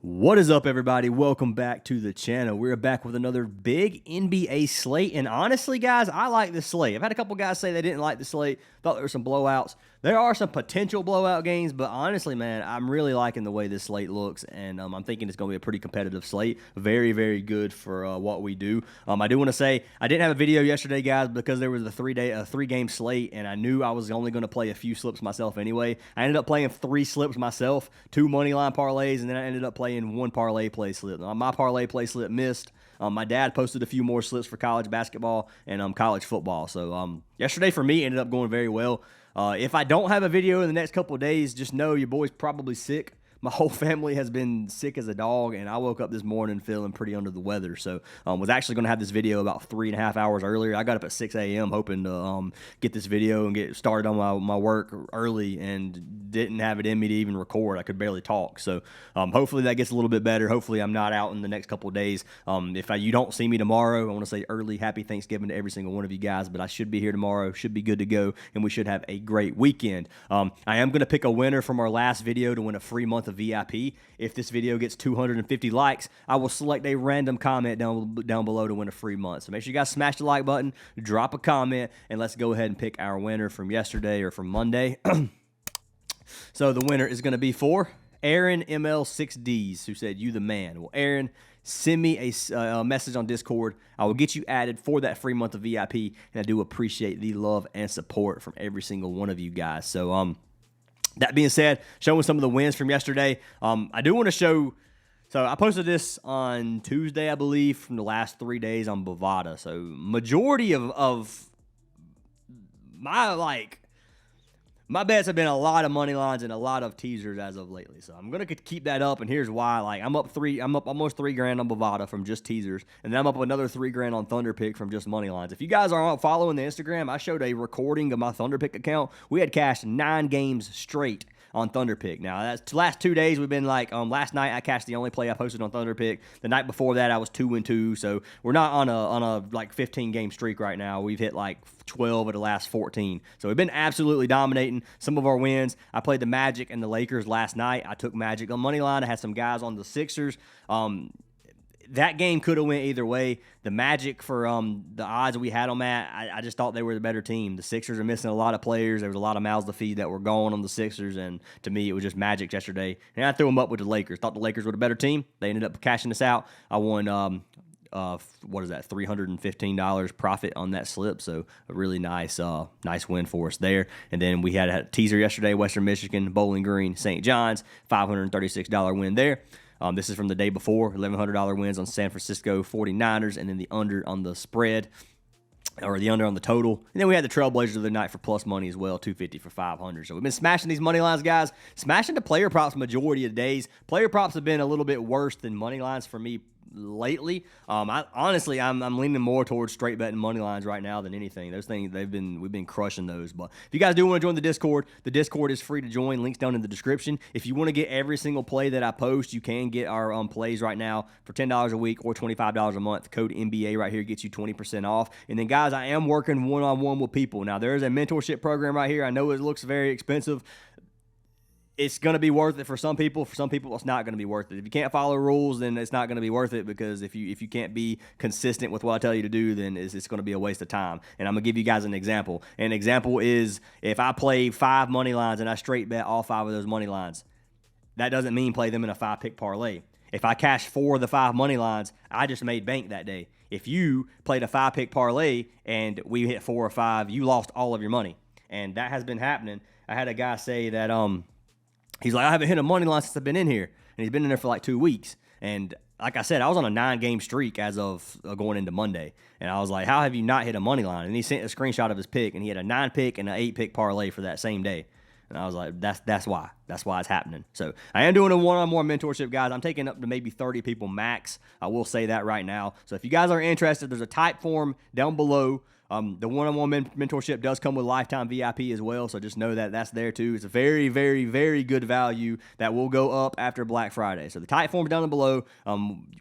What is up, everybody? Welcome back to the channel. We're back with another big NBA slate, and honestly, guys, I like this slate. I've had a couple guys say they didn't like the slate, thought there were some blowouts. There are some potential blowout games, but honestly, man, I'm really liking the way this slate looks, and I'm thinking it's going to be a pretty competitive slate. Very, very good for what we do. I do want to say I didn't have a video yesterday, guys, because there was a three-game slate, and I knew I was only going to play a few slips myself anyway. I ended up playing 3 slips myself, 2 money line parlays, and then I ended up playing 1 parlay play slip. My parlay play slip missed. My dad posted a few more slips for college basketball and college football. So yesterday for me ended up going very well. If I don't have a video in the next couple of days, just know your boy's probably sick. My whole family has been sick as a dog, and I woke up this morning feeling pretty under the weather. So was actually going to have this video about 3.5 hours earlier. I got up at 6 a.m. hoping to get this video and get started on my work early, and didn't have it in me to even record. I could barely talk. So hopefully that gets a little bit better. Hopefully I'm not out in the next couple of days. If you don't see me tomorrow, I want to say early happy Thanksgiving to every single one of you guys, but I should be here tomorrow, should be good to go, and we should have a great weekend. I am going to pick a winner from our last video to win a free month of VIP. If this video gets 250 likes, I will select a random comment down below to win a free month. So make sure you guys smash the like button, drop a comment, and let's go ahead and pick our winner from yesterday or from Monday. So the winner is going to be for Aaron ML6Ds, who said, "You the man." Well, Aaron, send me a message on Discord. I will get you added for that free month of VIP, and I do appreciate the love and support from every single one of you guys. So that being said, showing some of the wins from yesterday, I do want to show. So I posted this on Tuesday, I believe, from the last 3 days on Bovada. So majority of my bets have been a lot of money lines and a lot of teasers as of lately. So I'm gonna keep that up, and here's why. I'm up almost $3,000 on Bovada from just teasers, and then I'm up another $3,000 on Thunderpick from just money lines. If you guys are following the Instagram, I showed a recording of my Thunderpick account. We had cashed 9 games straight on Thunderpick. Now, that's last 2 days we've been last night I cashed the only play I posted on Thunderpick. The night before that I was 2-2. So we're not on a 15 game streak right now. We've hit 12 of the last 14. So we've been absolutely dominating some of our wins. I played the Magic and the Lakers last night. I took Magic on money line. I had some guys on the Sixers. That game could have went either way. The Magic, for the odds we had on that, I just thought they were the better team. The Sixers are missing a lot of players. There was a lot of mouths to feed that were going on the Sixers, and to me, it was just Magic yesterday. And I threw them up with the Lakers. Thought the Lakers were the better team. They ended up cashing us out. I won, what is that, $315 profit on that slip. So a really nice win for us there. And then we had a teaser yesterday, Western Michigan, Bowling Green, St. John's, $536 win there. This is from the day before, $1,100 wins on San Francisco 49ers, and then the under on the spread, or the under on the total. And then we had the Trailblazers of the night for plus money as well, $250 for 500. So we've been smashing these money lines, guys. Smashing the player props majority of the days. Player props have been a little bit worse than money lines for me lately. Honestly, I'm leaning more towards straight betting money lines right now than anything. Those things we've been crushing those. But if you guys do want to join the Discord is free to join. Links down in the description. If you want to get every single play that I post, you can get our plays right now for $10 a week or $25 a month. Code NBA right here gets you 20% off. And then, guys, I am working one-on-one with people. Now, there is a mentorship program right here. I know it looks very expensive. It's going to be worth it for some people. For some people, it's not going to be worth it. If you can't follow rules, then it's not going to be worth it, because if you can't be consistent with what I tell you to do, then it's going to be a waste of time. And I'm going to give you guys an example. An example is if I play 5 money lines and I straight bet all 5 of those money lines, that doesn't mean play them in a 5-pick parlay. If I cash 4 of the 5 money lines, I just made bank that day. If you played a 5-pick parlay and we hit 4 or 5, you lost all of your money. And that has been happening. I had a guy say that he's like, I haven't hit a money line since I've been in here. And he's been in there for 2 weeks. And like I said, I was on a 9-game streak as of going into Monday. And I was like, how have you not hit a money line? And he sent a screenshot of his pick, and he had a 9-pick and an 8-pick parlay for that same day. And I was like, that's why. That's why it's happening. So I am doing a one-on-one mentorship, guys. I'm taking up to maybe 30 people max. I will say that right now. So if you guys are interested, there's a type form down below The one-on-one mentorship does come with lifetime VIP as well, so just know that that's there too. It's a very, very, very good value that will go up after Black Friday. So the tight form's down below.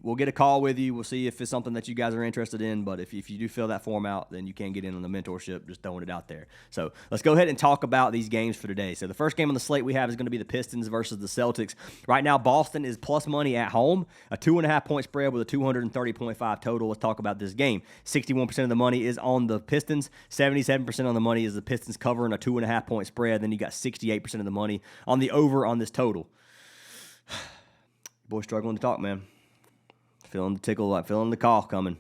We'll get a call with you. We'll see if it's something that you guys are interested in, but if you do fill that form out, then you can get in on the mentorship, just throwing it out there. So let's go ahead and talk about these games for today. So the first game on the slate we have is going to be the Pistons versus the Celtics. Right now, Boston is plus money at home, a 2.5-point spread with a 230.5 total. Let's talk about this game. 61% of the money is on the Pistons. 77% on the money is the Pistons covering a 2.5-point spread. Then you got 68% of the money on the over on this total. Boy, struggling to talk, man. Feeling the tickle, feeling the cough coming.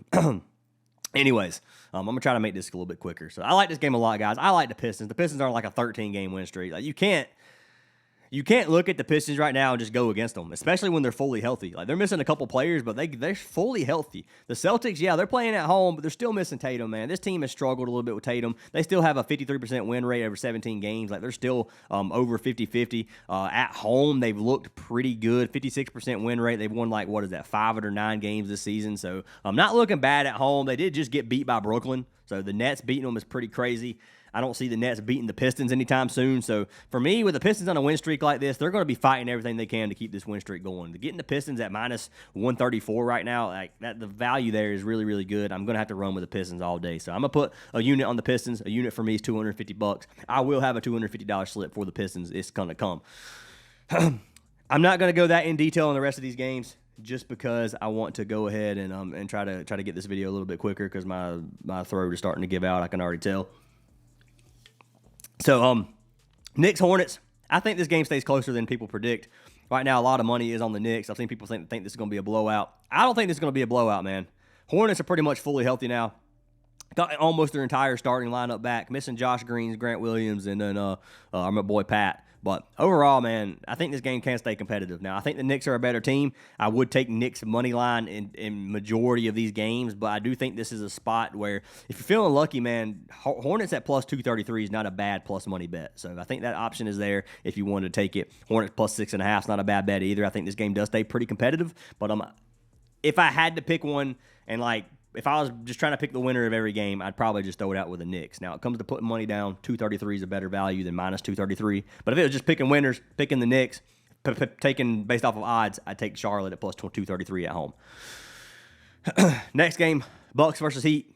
Anyways, I'm going to try to make this a little bit quicker. So I like this game a lot, guys. I like the Pistons. The Pistons are like a 13-game win streak. Like, you can't look at the Pistons right now and just go against them, especially when they're fully healthy. Like, they're missing a couple players, but they're fully healthy. The Celtics, yeah, they're playing at home, but they're still missing Tatum, man. This team has struggled a little bit with Tatum. They still have a 53% win rate over 17 games. Like, they're still over 50-50. At home, they've looked pretty good. 56% win rate. They've won, 5 or 9 games this season. So, not looking bad at home. They did just get beat by Brooklyn. So, the Nets beating them is pretty crazy. I don't see the Nets beating the Pistons anytime soon. So, for me, with the Pistons on a win streak like this, they're going to be fighting everything they can to keep this win streak going. Getting the Pistons at minus 134 right now, the value there is really, really good. I'm going to have to run with the Pistons all day. So, I'm going to put a unit on the Pistons. A unit for me is $250. I will have a $250 slip for the Pistons. It's going to come. I'm not going to go that in detail on the rest of these games, just because I want to go ahead and try to get this video a little bit quicker, because my throat is starting to give out. I can already tell. So, Knicks Hornets. I think this game stays closer than people predict. Right now, a lot of money is on the Knicks. I've seen people think this is going to be a blowout. I don't think this is going to be a blowout, man. Hornets are pretty much fully healthy now. Got almost their entire starting lineup back. Missing Josh Green, Grant Williams, and then my boy Pat. But overall, man, I think this game can stay competitive. Now, I think the Knicks are a better team. I would take Knicks money line in majority of these games, but I do think this is a spot where if you're feeling lucky, man, Hornets at plus 233 is not a bad plus money bet. So I think that option is there if you wanted to take it. Hornets plus 6.5 is not a bad bet either. I think this game does stay pretty competitive. But if I had to pick one and if I was just trying to pick the winner of every game, I'd probably just throw it out with the Knicks. Now, it comes to putting money down. 233 is a better value than minus 233. But if it was just picking winners, picking the Knicks, taking based off of odds, I'd take Charlotte at plus 233 at home. Next game, Bucks versus Heat.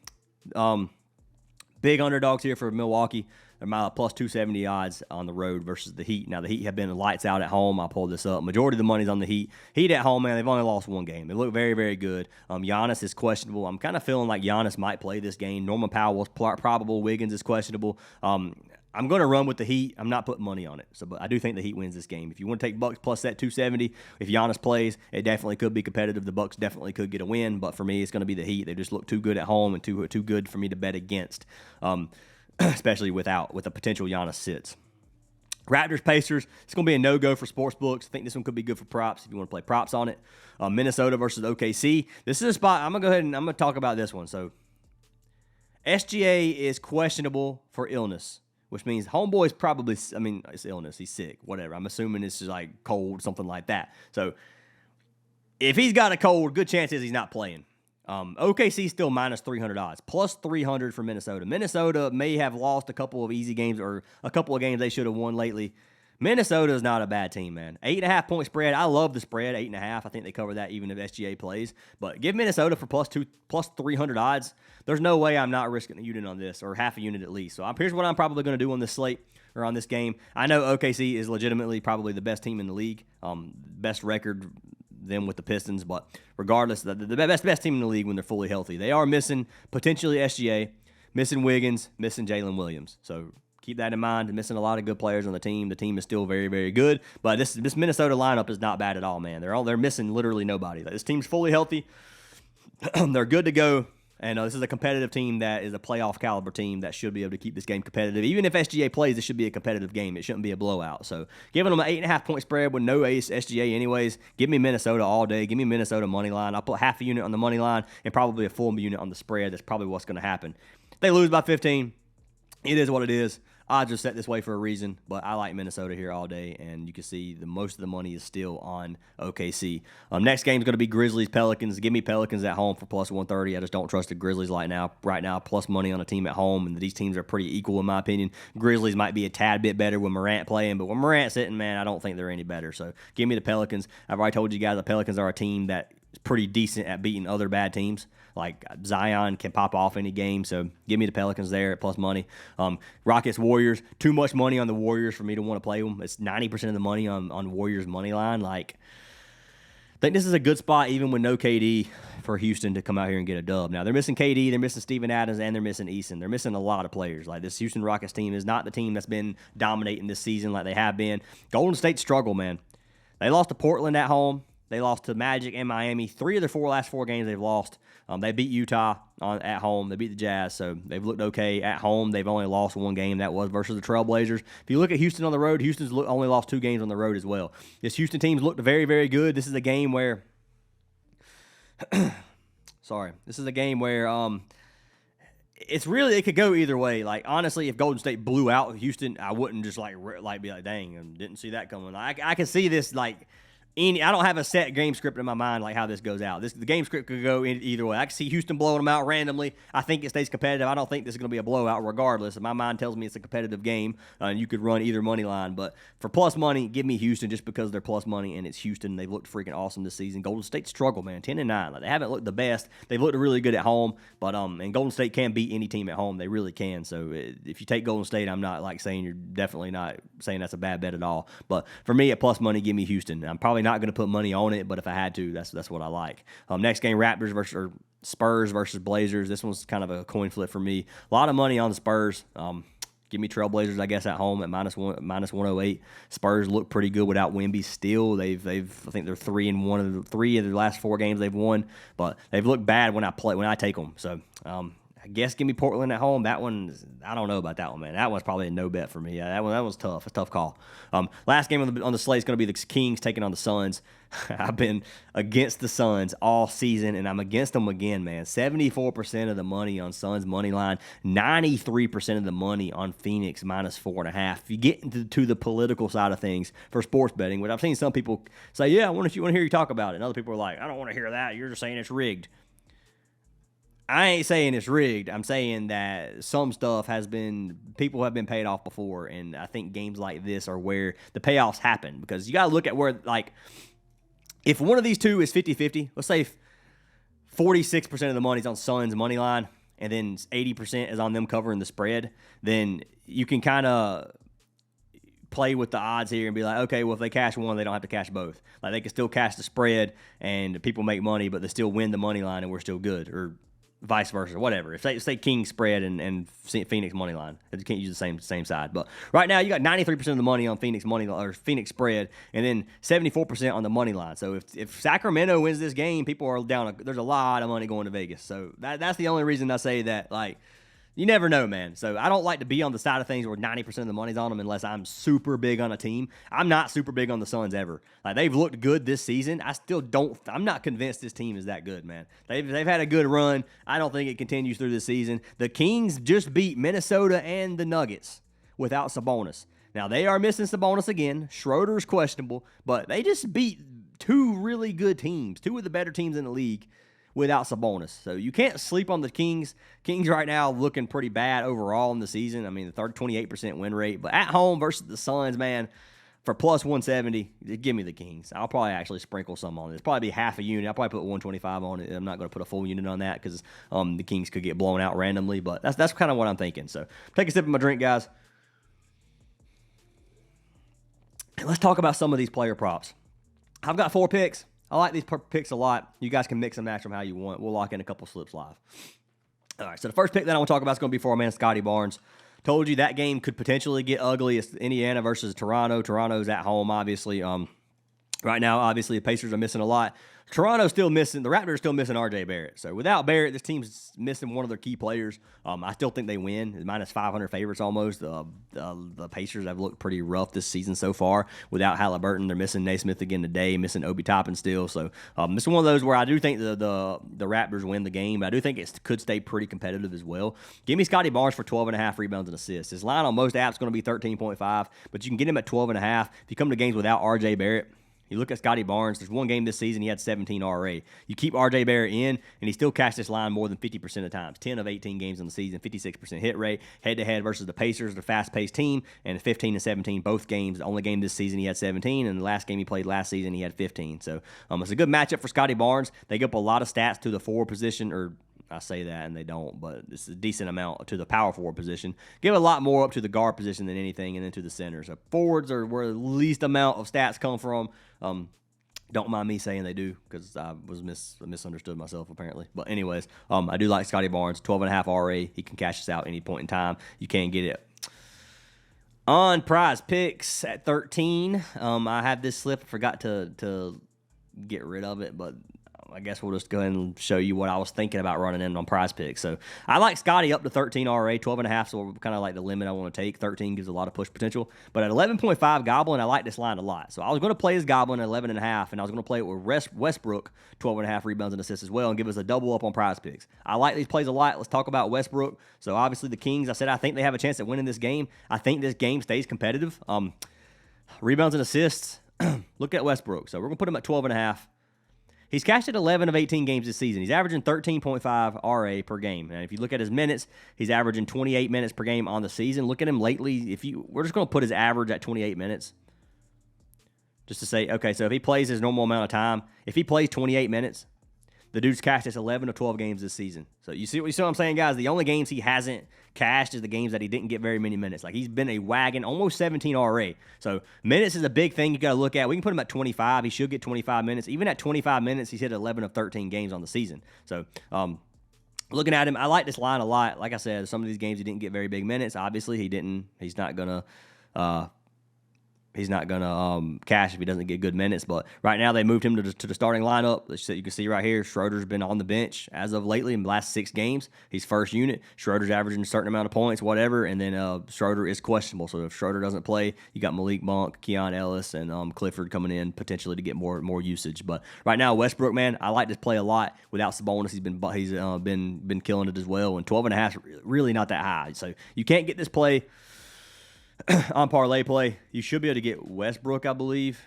Big underdogs here for Milwaukee. They're plus 270 odds on the road versus the Heat. Now, the Heat have been lights out at home. I pulled this up. Majority of the money's on the Heat. Heat at home, man, they've only lost one game. They look very, very good. Giannis is questionable. I'm kind of feeling like Giannis might play this game. Norman Powell's probable. Wiggins is questionable. I'm going to run with the Heat. I'm not putting money on it. But I do think the Heat wins this game. If you want to take Bucks plus that 270, if Giannis plays, it definitely could be competitive. The Bucks definitely could get a win. But for me, it's going to be the Heat. They just look too good at home and too good for me to bet against. Especially with a potential Giannis sits. Raptors, Pacers, it's going to be a no-go for sportsbooks. I think this one could be good for props if you want to play props on it. Minnesota versus OKC. This is a spot. I'm going to go ahead and I'm going to talk about this one. So, SGA is questionable for illness, which means homeboy's probably, it's illness. He's sick, whatever. I'm assuming it's just cold, something like that. So, if he's got a cold, good chance is he's not playing. OKC still minus 300 odds, plus 300 for Minnesota. Minnesota may have lost a couple of easy games or a couple of games they should have won lately. Minnesota is not a bad team, man. 8.5-point spread. I love the spread, 8.5. I think they cover that even if SGA plays. But give Minnesota for plus 300 odds. There's no way I'm not risking a unit on this, or half a unit at least. So here's what I'm probably going to do on this slate or on this game. I know OKC is legitimately probably the best team in the league, best record them with the Pistons, but regardless, the best team in the league when they're fully healthy. They are missing potentially SGA, missing Wiggins, missing Jalen Williams. So keep that in mind. They're missing a lot of good players on the team. The team is still very, very good, but this Minnesota lineup is not bad at all, man. They're missing literally nobody. This team's fully healthy. They're good to go. And this is a competitive team that is a playoff caliber team that should be able to keep this game competitive. Even if SGA plays, it should be a competitive game. It shouldn't be a blowout. So giving them an 8.5-point spread with no ace SGA anyways, give me Minnesota all day. Give me Minnesota money line. I'll put half a unit on the money line and probably a full unit on the spread. That's probably what's going to happen. If they lose by 15, it is what it is. odds are set this way for a reason, but I like Minnesota here all day, and you can see most of the money is still on OKC. Next game is going to be Grizzlies-Pelicans. Give me Pelicans at home for plus 130. I just don't trust the Grizzlies right now. Plus money on a team at home, and these teams are pretty equal in my opinion. Grizzlies might be a tad bit better with Morant playing, but when Morant's sitting, man, I don't think they're any better. So give me the Pelicans. I've already told you guys the Pelicans are a team that is pretty decent at beating other bad teams. Like Zion can pop off any game, so give me the Pelicans there at plus money. Rockets, Warriors, too much money on the Warriors for me to want to play them. It's 90% of the money on Warriors money line. Like, I think this is a good spot even with no KD for Houston to come out here and get a dub. Now, they're missing KD, they're missing Steven Adams, and they're missing Eason. They're missing a lot of players. Like, this Houston Rockets team is not the team that's been dominating this season like they have been. Golden State struggle, man. They lost to Portland at home. They lost to Magic and Miami. 3 of their last 4 games they've lost. They beat Utah at home. They beat the Jazz, so they've looked okay at home. They've only lost 1 game. That was versus the Trailblazers. If you look at Houston on the road, Houston's only lost 2 games on the road as well. This Houston team's looked very, very good. This is a game where this is a game where it's really, it could go either way. Like, honestly, if Golden State blew out Houston, I wouldn't just like be like, dang, I didn't see that coming. I can see this like. I don't have a set game script in my mind like how this goes out. The game script could go either way. I can see Houston blowing them out randomly. I think it stays competitive. I don't think this is going to be a blowout regardless. My mind tells me it's a competitive game, and you could run either money line. But for plus money, give me Houston just because they're plus money, and it's Houston. They've looked freaking awesome this season. Golden State struggle, man, 10-9. Like, they haven't looked the best. They've looked really good at home, but and Golden State can beat any team at home. They really can. So if you take Golden State, I'm not like saying you're definitely not saying that's a bad bet at all. But for me, at plus money, give me Houston. I'm probably not going to put money on it, but if I had to, that's what I like. Next game, Spurs versus Blazers. This one's kind of a coin flip for me. A lot of money on the Spurs. Give me Trailblazers, I guess, at home at minus 108. Spurs look pretty good without Wemby still. I think they're 3-1 of the 3 of their last 4 games they've won, but they've looked bad when I take them. So I guess give me Portland at home. That one, I don't know about that one, man. That one's probably a no bet for me. That was tough. A tough call. Last game on the slate is going to be the Kings taking on the Suns. I've been against the Suns all season, and I'm against them again, man. 74% of the money on Suns money line, 93% of the money on Phoenix minus 4.5. If you get into the political side of things for sports betting, which I've seen some people say, yeah, I want to hear you talk about it. And other people are like, I don't want to hear that. You're just saying it's rigged. I ain't saying it's rigged. I'm saying that some stuff people have been paid off before, and I think games like this are where the payoffs happen, because you got to look at where, like, if one of these two is 50-50, let's say 46% of the money's on Suns money line, and then 80% is on them covering the spread, then you can kind of play with the odds here and be like, okay, well, if they cash one, they don't have to cash both. Like, they can still cash the spread, and people make money, but they still win the money line, and we're still good, or vice versa, whatever. If say King spread and Phoenix money line, you can't use the same side. But right now you got 93% of the money on Phoenix money or Phoenix spread, and then 74% on the money line. So if Sacramento wins this game, people are down. There's a lot of money going to Vegas. So that's the only reason I say that. Like, you never know, man. So I don't like to be on the side of things where 90% of the money's on them unless I'm super big on a team. I'm not super big on the Suns ever. Like, they've looked good this season. I'm not convinced this team is that good, man. They've had a good run. I don't think it continues through the season. The Kings just beat Minnesota and the Nuggets without Sabonis. Now, they are missing Sabonis again. Schroeder's questionable, but they just beat 2 really good teams, 2 of the better teams in the league, without Sabonis. So you can't sleep on the Kings. Kings right now looking pretty bad overall in the season. I mean, the 28% win rate. But at home versus the Suns, man, for plus 170, give me the Kings. I'll probably actually sprinkle some on it. It's probably be half a unit. I'll probably put 125 on it. I'm not going to put a full unit on that because the Kings could get blown out randomly. But that's kind of what I'm thinking. So take a sip of my drink, guys. And let's talk about some of these player props. I've got 4 picks. I like these picks a lot. You guys can mix and match them how you want. We'll lock in a couple slips live. All right, so the first pick that I want to talk about is going to be for our man Scotty Barnes. Told you that game could potentially get ugly. It's Indiana versus Toronto. Toronto's at home, obviously. Right now, obviously, the Pacers are missing a lot. Toronto's still missing. The Raptors are still missing R.J. Barrett. So without Barrett, this team's missing one of their key players. I still think they win. Minus 500 favorites almost. The Pacers have looked pretty rough this season so far. Without Halliburton, they're missing Naismith again today, missing Obi Toppin still. So this is one of those where I do think the Raptors win the game, but I do think it could stay pretty competitive as well. Give me Scotty Barnes for 12.5 rebounds and assists. His line on most apps is going to be 13.5, but you can get him at 12.5. If you come to games without R.J. Barrett, you look at Scotty Barnes, there's one game this season, he had 17 RA. You keep R.J. Barrett in, and he still cashed this line more than 50% of times. 10 of 18 games in the season, 56% hit rate. Head-to-head versus the Pacers, the fast-paced team, and 15 and 17, both games. The only game this season he had 17, and the last game he played last season he had 15. So it's a good matchup for Scotty Barnes. They give up a lot of stats to the forward position, or I say that and they don't, but it's a decent amount to the power forward position. Give a lot more up to the guard position than anything, and then to the center. So forwards are where the least amount of stats come from. Don't mind me saying they do, because I was misunderstood myself apparently. But anyways, I do like Scotty Barnes, 12.5 RA. He can cash this out any point in time. You can get it on Prizepicks at 13. I have this slip. I forgot to get rid of it, but I guess we'll just go ahead and show you what I was thinking about running in on Prizepicks. So I like Scotty up to 13 RA, 12.5, so kind of like the limit I want to take. 13 gives a lot of push potential. But at 11.5 Goblin, I like this line a lot. So I was going to play his Goblin at 11.5, and I was going to play it with Westbrook, 12.5 rebounds and assists as well, and give us a double up on Prizepicks. I like these plays a lot. Let's talk about Westbrook. So obviously the Kings, I said I think they have a chance at winning this game. I think this game stays competitive. Rebounds and assists, look at Westbrook. So we're going to put him at 12.5. He's cashed at 11 of 18 games this season. He's averaging 13.5 RA per game. And if you look at his minutes, he's averaging 28 minutes per game on the season. Look at him lately. We're just going to put his average at 28 minutes. Just to say, okay, so if he plays his normal amount of time, if he plays 28 minutes, the dude's cashed us 11 of 12 games this season. So you see what I'm saying, guys? The only games he hasn't cashed is the games that he didn't get very many minutes. Like, he's been a wagon, almost 17 RA. So minutes is a big thing you got to look at. We can put him at 25. He should get 25 minutes. Even at 25 minutes, he's hit 11 of 13 games on the season. So looking at him, I like this line a lot. Like I said, some of these games he didn't get very big minutes. Obviously, he's not going to cash if he doesn't get good minutes. But right now they moved him to the starting lineup. You can see right here, Schroeder's been on the bench as of lately in the last 6 games. He's first unit. Schroeder's averaging a certain amount of points, whatever. And then Schroeder is questionable. So if Schroeder doesn't play, you got Malik Monk, Keon Ellis, and Clifford coming in potentially to get more usage. But right now, Westbrook, man, I like this play a lot. Without Sabonis, he's been killing it as well. And 12.5 is really not that high. So you can't get this play on parlay play. You should be able to get Westbrook, I believe.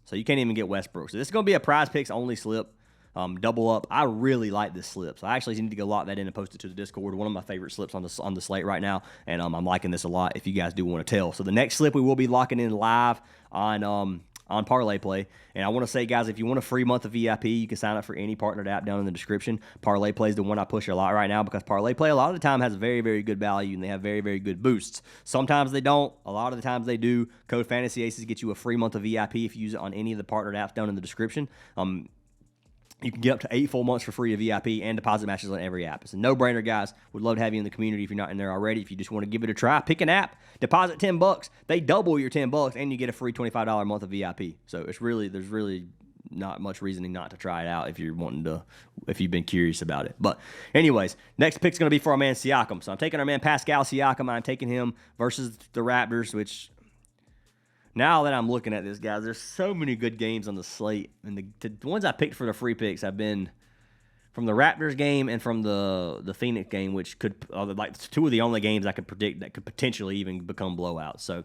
So you can't even get Westbrook. So this is going to be a Prizepicks only slip. Double up. I really like this slip. So I actually need to go lock that in and post it to the Discord. One of my favorite slips on the slate right now. And I'm liking this a lot if you guys do want to tell. So the next slip we will be locking in live on Parlay Play. And I want to say, guys, if you want a free month of VIP, you can sign up for any partnered app down in the description. Parlay Play is the one I push a lot right now, because Parlay Play a lot of the time has very, very good value, and they have very, very good boosts. Sometimes they don't. A lot of the times they do. Code Fantasy Aces get you a free month of VIP if you use it on any of the partnered apps down in the description. You can get up to 8 full months for free of VIP and deposit matches on every app. It's a no-brainer, guys. Would love to have you in the community if you're not in there already. If you just want to give it a try, pick an app, deposit $10. They double your $10, and you get a free $25 month of VIP. So there's really not much reasoning not to try it out if you've been curious about it. But anyways, next pick's going to be for our man Siakam. So I'm taking our man Pascal Siakam. I'm taking him versus the Raptors, which... Now that I'm looking at this, guys, there's so many good games on the slate. And the ones I picked for the free picks have been from the Raptors game and from the Phoenix game, which could, like, two of the only games I could predict that could potentially even become blowouts. So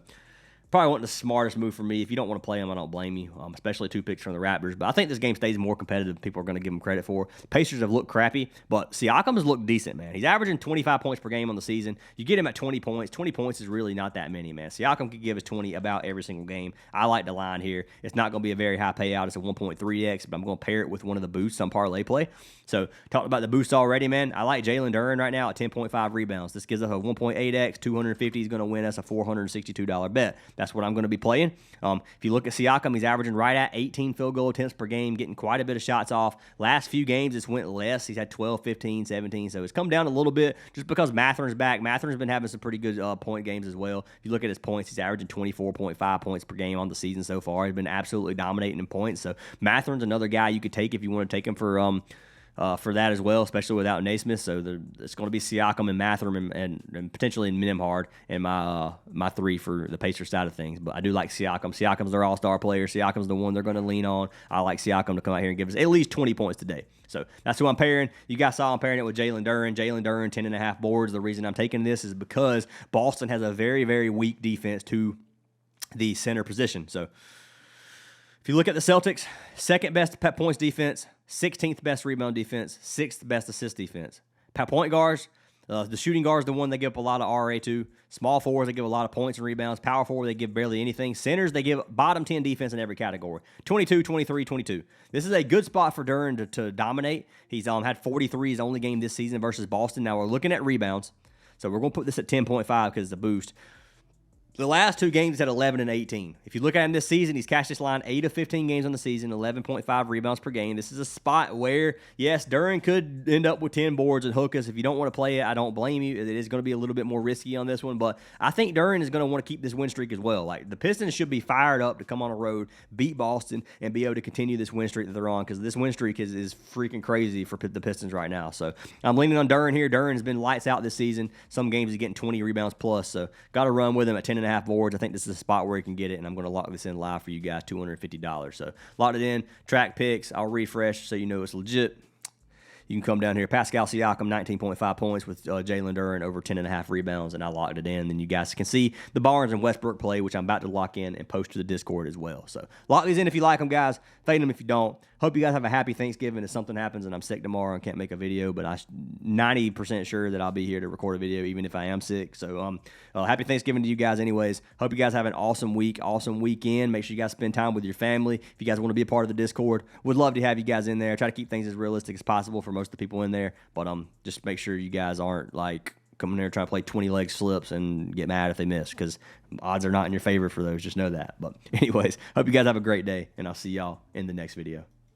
probably wasn't the smartest move for me. If you don't want to play them, I don't blame you, especially 2 picks from the Raptors. But I think this game stays more competitive than people are going to give them credit for. Pacers have looked crappy, but Siakam has looked decent, man. He's averaging 25 points per game on the season. You get him at 20 points. 20 points is really not that many, man. Siakam could give us 20 about every single game. I like the line here. It's not going to be a very high payout. It's a 1.3x, but I'm going to pair it with one of the boosts on Parlay Play. So talked about the boosts already, man. I like Jalen Duren right now at 10.5 rebounds. This gives us a 1.8x. 250 is going to win us a $462 bet. that's what I'm going to be playing. If you look at Siakam, he's averaging right at 18 field goal attempts per game, getting quite a bit of shots off. Last few games, it's went less. He's had 12, 15, 17, so it's come down a little bit just because Mathurin's back. Mathurin's been having some pretty good point games as well. If you look at his points, he's averaging 24.5 points per game on the season so far. He's been absolutely dominating in points, so Mathurin's another guy you could take if you want to take him for that as well, especially without Naismith. So it's going to be Siakam and Mathurin and potentially Nembhard and my three for the Pacers side of things. But I do like Siakam. Siakam's their all-star player. Siakam's the one they're going to lean on. I like Siakam to come out here and give us at least 20 points today. So that's who I'm pairing. You guys saw I'm pairing it with Jalen Duren. Jalen Duren, 10.5 boards. The reason I'm taking this is because Boston has a very, very weak defense to the center position. So if you look at the Celtics, second best points defense, 16th best rebound defense, 6th best assist defense. Point guards, the shooting guards, the one they give up a lot of RA to. Small forwards, they give a lot of points and rebounds. Power forward, they give barely anything. Centers, they give bottom 10 defense in every category. 22, 23, 22. This is a good spot for Duren to dominate. He's had 43 his only game this season versus Boston. Now we're looking at rebounds. So we're going to put this at 10.5 because it's a boost. The last two games, he's at 11 and 18. If you look at him this season, he's cashed this line 8 of 15 games on the season, 11.5 rebounds per game. This is a spot where, yes, Duren could end up with 10 boards and hook us. If you don't want to play it, I don't blame you. It is going to be a little bit more risky on this one, but I think Duren is going to want to keep this win streak as well. Like, the Pistons should be fired up to come on a road, beat Boston, and be able to continue this win streak that they're on, because this win streak is freaking crazy for the Pistons right now. So I'm leaning on Duren here. Duren has been lights out this season. Some games he's getting 20 rebounds plus, so got to run with him at 10.5 boards. I think this is a spot where he can get it, and I'm going to lock this in live for you guys, $250. So locked it in, track picks. I'll refresh so you know it's legit. You can come down here. Pascal Siakam, 19.5 points with Jalen Duren over 10.5 rebounds, and I locked it in. Then you guys can see the Barnes and Westbrook play, which I'm about to lock in and post to the Discord as well. So lock these in if you like them, guys. Fade them if you don't. Hope you guys have a happy Thanksgiving. If something happens and I'm sick tomorrow and can't make a video, but I'm 90% sure that I'll be here to record a video even if I am sick. So happy Thanksgiving to you guys anyways. Hope you guys have an awesome week, awesome weekend. Make sure you guys spend time with your family. If you guys want to be a part of the Discord, would love to have you guys in there. Try to keep things as realistic as possible for most of the people in there, but just make sure you guys aren't like coming there trying to play 20 leg slips and get mad if they miss, because odds are not in your favor for those. Just know that. But anyways, hope you guys have a great day, and I'll see y'all in the next video.